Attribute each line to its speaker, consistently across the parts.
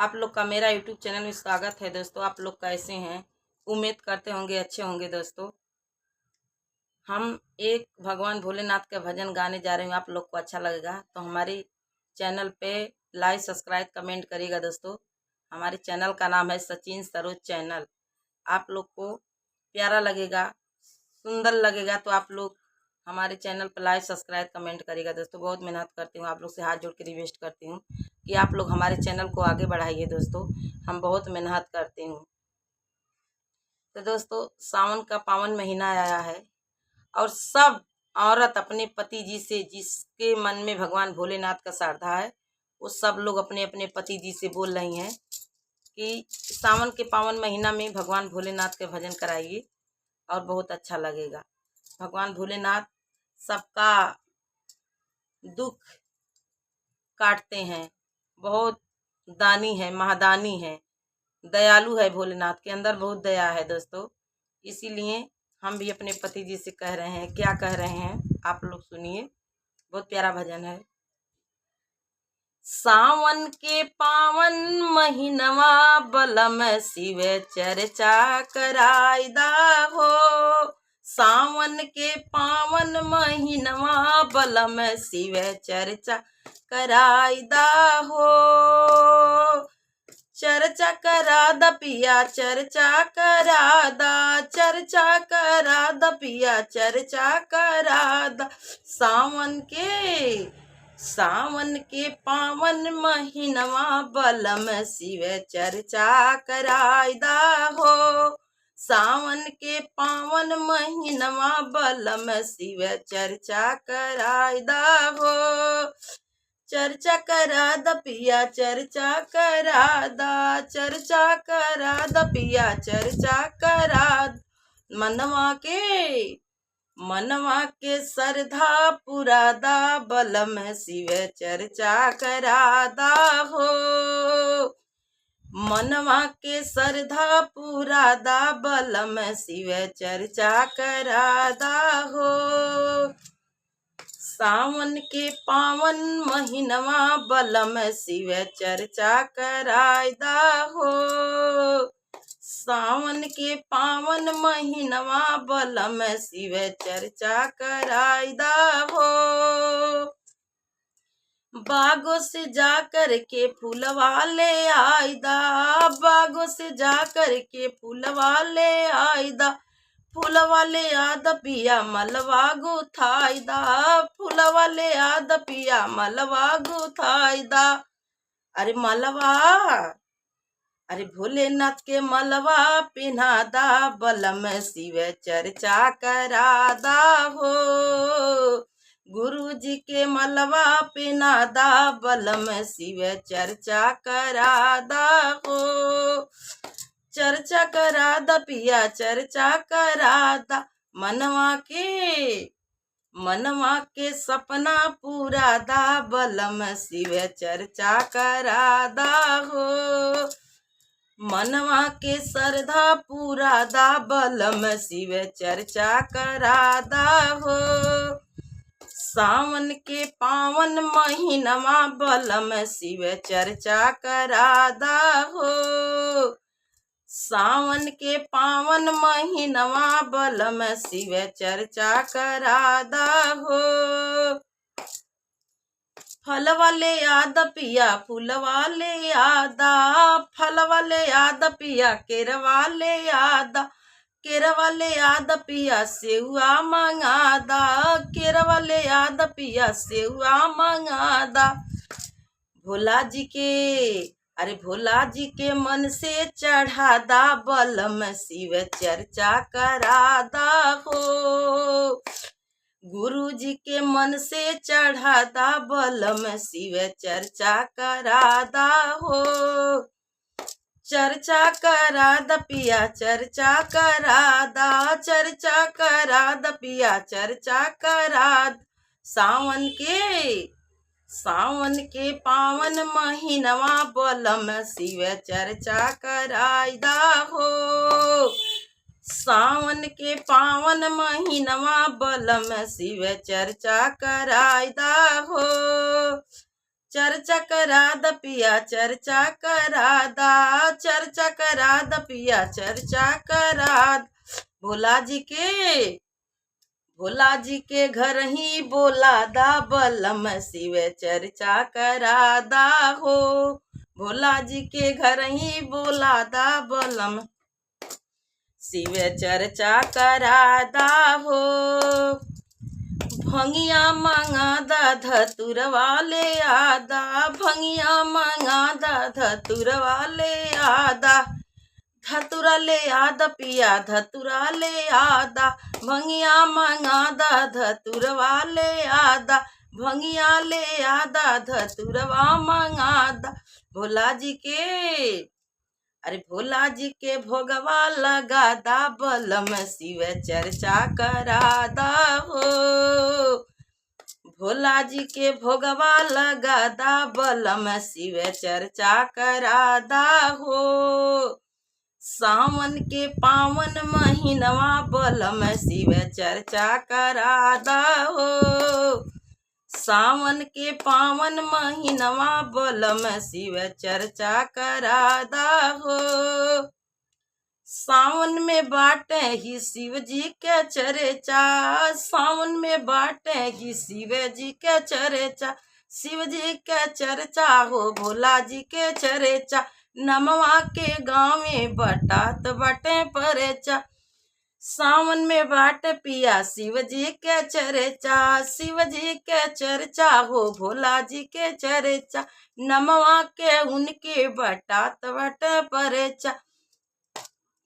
Speaker 1: आप लोग का मेरा यूट्यूब चैनल में स्वागत है दोस्तों। आप लोग कैसे हैं? उम्मीद करते होंगे अच्छे होंगे दोस्तों। हम एक भगवान भोलेनाथ का भजन गाने जा रहे हैं। आप लोग को अच्छा लगेगा तो हमारे चैनल पे लाइक सब्सक्राइब कमेंट करिएगा दोस्तों। हमारे चैनल का नाम है सचिन सरोज चैनल। आप लोग को प्यारा लगेगा, सुंदर लगेगा तो आप लोग हमारे चैनल पर लाइक सब्सक्राइब कमेंट करिएगा दोस्तों। बहुत मेहनत करती हूँ, आप लोग से हाथ जोड़ के रिक्वेस्ट करती हूँ कि आप लोग हमारे चैनल को आगे बढ़ाइए दोस्तों। हम बहुत मेहनत करती हूँ। तो दोस्तों, सावन का पावन महीना आया है और सब औरत अपने पति जी से, जिसके मन में भगवान भोलेनाथ का श्रद्धा है, वो सब लोग अपने अपने पति जी से बोल रही हैं कि सावन के पावन महीना में भगवान भोलेनाथ के भजन कराइए और बहुत अच्छा लगेगा। भगवान भोलेनाथ सबका दुख काटते हैं, बहुत दानी है, महादानी है, दयालु है। भोलेनाथ के अंदर बहुत दया है दोस्तों। इसीलिए हम भी अपने पति जी से कह रहे हैं, क्या कह रहे हैं आप लोग सुनिए। बहुत प्यारा भजन है। सावन के पावन महीनवा बलम शिव चर्चा कराइदा हो। सावन के पावन महीनवा बलम शिव चर्चा कराइदा हो। चर्चा करा द पिया चर्चा करा दा, चर्चा करा द पिया चर्चा करा दा। सावन के पावन महीनवा बलम शिव चर्चा कराइदा हो। सावन के पावन महीनवा बलम शिव चर्चा कराइदा हो। चर्चा करा द पिया चर्चा करा दा, चर्चा करा द पिया चर्चा करा। मनवा के श्रद्धा पुरादा बलम शिव चर्चा करादा हो। मनवा के श्रद्धा पुरादा बलम शिव चर्चा करादा हो। सावन के पावन महीनवा बलम शिव चर्चा कराइदा हो। सावन के पावन महीनवा बलम शिव चर्चा कराइदा हो। बागों से जाकर के फूलवा ले आइदा, बागों से जाकर के फूलवा ले आइदा। फूलवा ले आद पिया मलवा गुथाइदा, फूलवा ले आद पिया मलवा गुथाइदा। अरे मलवा, अरे भोलेनाथ के मलवा पिन्हादा बलम शिव चर्चा करादा हो। गुरु जी के मलवा पिन्हादा बलम शिव चर्चा करादा हो। चर्चा करा द पिया चर्चा करा दा। मनवा के सपना पूरा दा बलम शिव चर्चा करा दा हो। मनवा के श्रद्धा पूरा दा बलम शिव चर्चा करा दा हो। सावन के पावन महीनवा बलम शिव चर्चा करा दा हो। सावन के पावन महीनवा बलम शिव चर्चा करादा हो। फलवा ले आद पिया फूलवा ले आदा, फलवा ले आद पिया केरवा ले आदा, केरवा ले आद पिया सेउआ मंगादा, केरवा ले आद पिया सेउआ मंगादा। भोला जी के मन से चढ़ादा बलम शिव चर्चा करादा हो। गुरु जी के मन से चढ़ादा बलम शिव चर्चा करादा हो। चर्चा करादा पिया चर्चा करादा, चर्चा करादा पिया चर्चा कराद। सावन के पावन महीनवा बलम शिव चर्चा कराइदा हो। सावन के पावन महीनवा बलम शिव चर्चा कराइदा हो। चर्चा करा द पिया चर्चा करा दा, चर्चा करा द पिया चर्चा करा द। भोला जी के घर ही बोला दा बलम शिव चर्चा करा दा हो। भोला जी के घर ही बोला दा बलम शिव चर्चा करा दा हो। भंगिया मांगा दा धतुर वाले आदा, भंगिया मांगा दा धतुर वाले आदा, धतुरा ले आदा पिया धतुरा ले आदा, भंगिया मांगा दा धतुर वाले आदा, भंगिया ले आदा धतुरवा मांगा दा। भोला जी के भोगवा लगा दा बलम शिव चर्चा करा दा हो। भोला जी के भोगवा लगा दा बलम शिव चर्चा करा दा हो। सावन के पावन महीनवा बलम शिव चर्चा करा दा हो। सावन के पावन महीनवा बलम शिव चर्चा करा दा हो। सावन में बाटे ही शिव जी के चर्चा, सावन में बाटे ही शिव जी के चर्चा, शिव जी के चर्चा हो भोला जी के चर्चा, नमवा के गाँव में बटात बटे परेचा। सावन में बाट पिया शिव जी के चर्चा, शिव जी के चर्चा हो भोला जी के चर्चा, नमवा के उनके बटात बटे परेचा,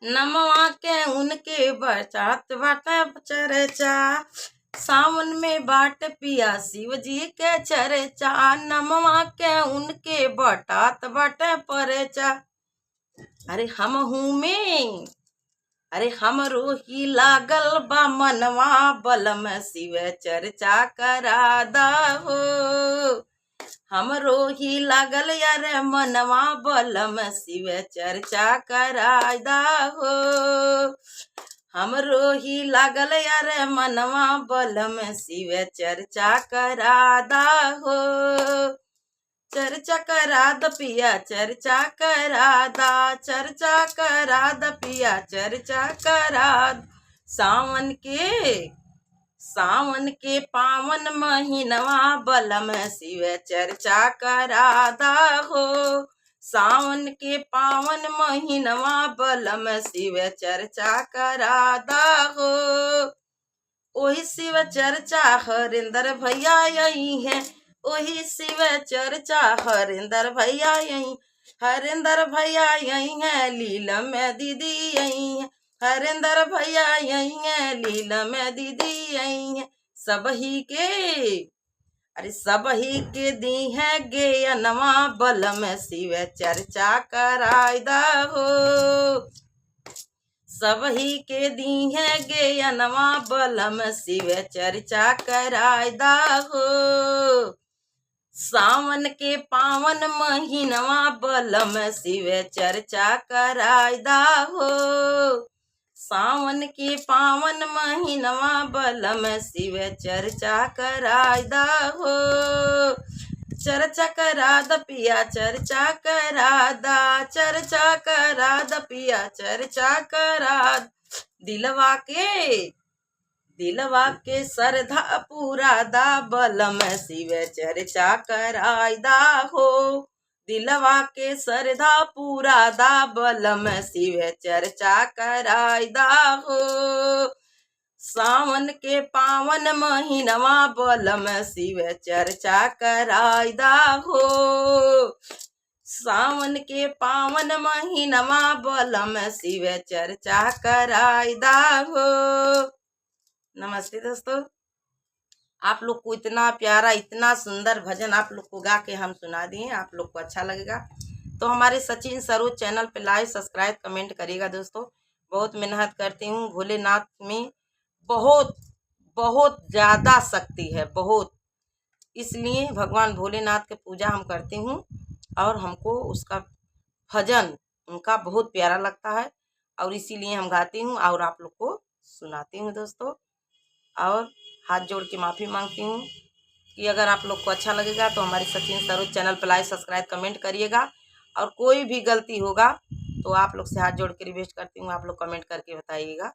Speaker 1: नमवा के उनके बटात बटे चर्चा। सावन में बाट पिया शिव जी के चर्चा, नमवा के उनके बटात बटे परेचा। अरे हमरो ही लागल बा मनवा बलम शिव चर्चा करा दा हो। हमरो ही लागल यार मनवा बलम शिव चर्चा करा दा हो। हमरो ही लागल यार मनवा बलम शिव चर्चा करा दा हो। चर्चा करा द पिया चर्चा करा दा, चर्चा करा द पिया चर्चा करा द। सावन के पावन महीनवा बलम शिव चर्चा करा दा हो। सावन के पावन महीनवा बलम शिव चर्चा करा दा हो। ओही शिव चर्चा हरिंदर भैया यही है, ओही शिव चर्चा हरिंदर भैया यही, हरिंदर भैया यही है, लीला में दीदी यही है, हरिंदर भैया यही है, लीला में दीदी यही है। सबही के दी है गेयनवा बलम शिव चर्चा कराई दा हो। सबही के दी है गेयनवा बलम शिव चर्चा कराई दा हो। सावन के पावन महीनवा बलम शिव चर्चा कराई दा हो। सावन के पावन महीनवा बलम शिव चर्चा कराई दा हो। चर्चा करा द पिया चर्चा करा दा, चर्चा करा द पिया चर्चा करा। दिलवा के श्रद्धा पूरा दा बलम शिव चर्चा कराई दा हो। दिलवा के श्रद्धा पूरा दा बलम शिव चर्चा कराई दा हो। सावन के पावन महीनवा बलम शिव चर्चा कराई दा हो। सावन के पावन महीनवा बलम शिव चर्चा कराई दा हो। नमस्ते दोस्तों, आप लोग को इतना प्यारा इतना सुंदर भजन आप लोग को गा के हम सुना दिए, आप लोग को अच्छा लगेगा तो हमारे सचिन सरोज चैनल पे लाइक सब्सक्राइब कमेंट करिएगा। दोस्तों बहुत मेहनत करती हूँ, भोलेनाथ में बहुत बहुत ज़्यादा शक्ति है बहुत, इसलिए भगवान भोलेनाथ के पूजा हम करती हूँ और हमको उसका भजन उनका बहुत प्यारा लगता है और इसीलिए हम गाती हूँ और आप लोग को सुनाती हूँ दोस्तों। और हाथ जोड़ के माफ़ी मांगती हूँ कि अगर आप लोग को अच्छा लगेगा तो हमारे सचिन सरोज चैनल पर लाइक सब्सक्राइब कमेंट करिएगा। और कोई भी गलती होगा तो आप लोग से हाथ जोड़ के रिक्वेस्ट करती हूँ, आप लोग कमेंट करके बताइएगा।